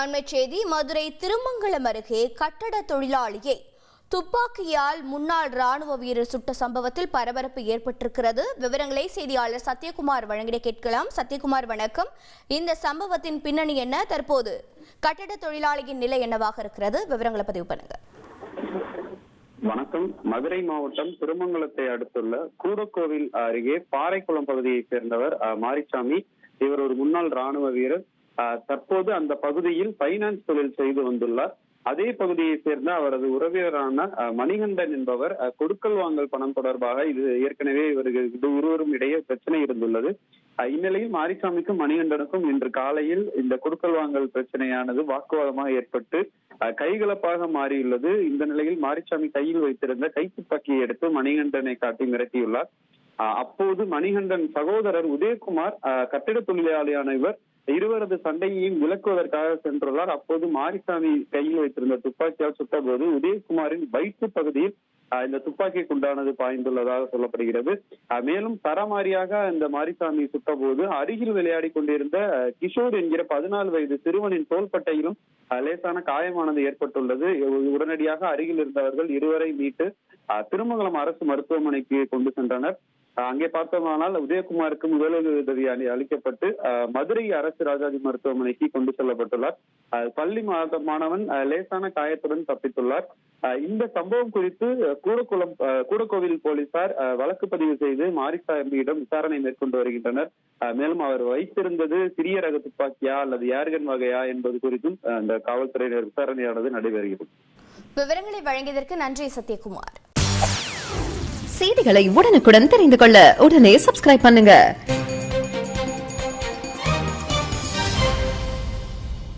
அண்மைச் செய்தி மதுரை திருமங்கலம் அருகே கட்டட தொழிலாளியை துப்பாக்கியால் முன்னாள் ராணுவ வீரர் சுட்ட சம்பவத்தில் பரபரப்பு ஏற்பட்டிருக்கிறது. விவரங்களை செய்தியாளர் சத்யகுமார் வழங்கிட கேட்கலாம். சத்யகுமார், வணக்கம். இந்த சம்பவத்தின் பின்னணி என்ன? தற்போது கட்டட தொழிலாளியின் நிலை என்னவாக இருக்கிறது? விவரங்களை பதிவு பண்ணுங்க. வணக்கம். மதுரை மாவட்டம் திருமங்கலத்தை அடுத்துள்ள கூடக்கோவில் அருகே பாறைக்குளம் பகுதியைச் சேர்ந்தவர் மாரிசாமி. இவர் ஒரு முன்னாள் ராணுவ வீரர். தற்போது அந்த பகுதியில் பைனான்ஸ் தொழில் செய்து வந்துள்ளார். அதே பகுதியை சேர்ந்த அவரது உறவினரான மணிகண்டன் என்பவர் கொடுக்கல் வாங்கல் பணம் தொடர்பாக இது ஏற்கனவே இவர்கள் இருவரும் இடையே பிரச்சனை இருந்துள்ளது. இந்நிலையில் மாரிசாமிக்கும் மணிகண்டனுக்கும் இன்று காலையில் இந்த கொடுக்கல் வாங்கல் பிரச்சனையானது வாக்குவாதமாக ஏற்பட்டு கைகலப்பாக மாறியுள்ளது. இந்த நிலையில் மாரிசாமி கையில் வைத்திருந்த கைத்துப்பாக்கியை எடுத்து மணிகண்டனை காட்டி மிரட்டியுள்ளார். அப்போது மணிகண்டன் சகோதரர் உதயகுமார் கட்டிட தொழிலாளியான இவர் இருவரது சண்டையையும் விளக்குவதற்காக சென்றுள்ளார். அப்போது மாரிசாமி கையில் வைத்திருந்த துப்பாக்கியால் சுட்டபோது உதயகுமாரின் வயிற்று பகுதியில் இந்த துப்பாக்கி குண்டானது பாய்ந்துள்ளதாக சொல்லப்படுகிறது. மேலும் தரமாரியாக இந்த மாரிசாமி சுட்டபோது அருகில் விளையாடி கொண்டிருந்த கிஷோர் என்கிற 14 வயது சிறுவனின் தோள்பட்டையிலும் லேசான காயமானது ஏற்பட்டுள்ளது. உடனடியாக அருகில் இருந்தவர்கள் இருவரை மீட்டு திருமங்கலம் அரசு மருத்துவமனைக்கு கொண்டு சென்றனர். அங்கே பார்த்தோமானால் உதயகுமாருக்கு முதலுதவி அளிக்கப்பட்டு மதுரை அரசு ராஜாஜி மருத்துவமனைக்கு கொண்டு செல்லப்பட்டுள்ளார். பள்ளி மாணவன் லேசான காயத்துடன் தப்பித்துள்ளார். இந்த சம்பவம் குறித்து கூடக்கோவில் போலீசார் வழக்கு பதிவு செய்து மாரிசாமியிடம் விசாரணை மேற்கொண்டு வருகின்றனர். மேலும் அவர் வைத்திருந்தது சிறிய ரக துப்பாக்கியா அல்லது ஏர்கன் வகையா என்பது குறித்தும் அந்த காவல்துறையினர் விசாரணையானது நடைபெறுகிறது. விவரங்களை வழங்கியதற்கு நன்றி சத்யகுமார். செய்திகளை உடனுக்குடன் தெரிந்து கொள்ள உடனே சப்ஸ்கிரைப் பண்ணுங்க.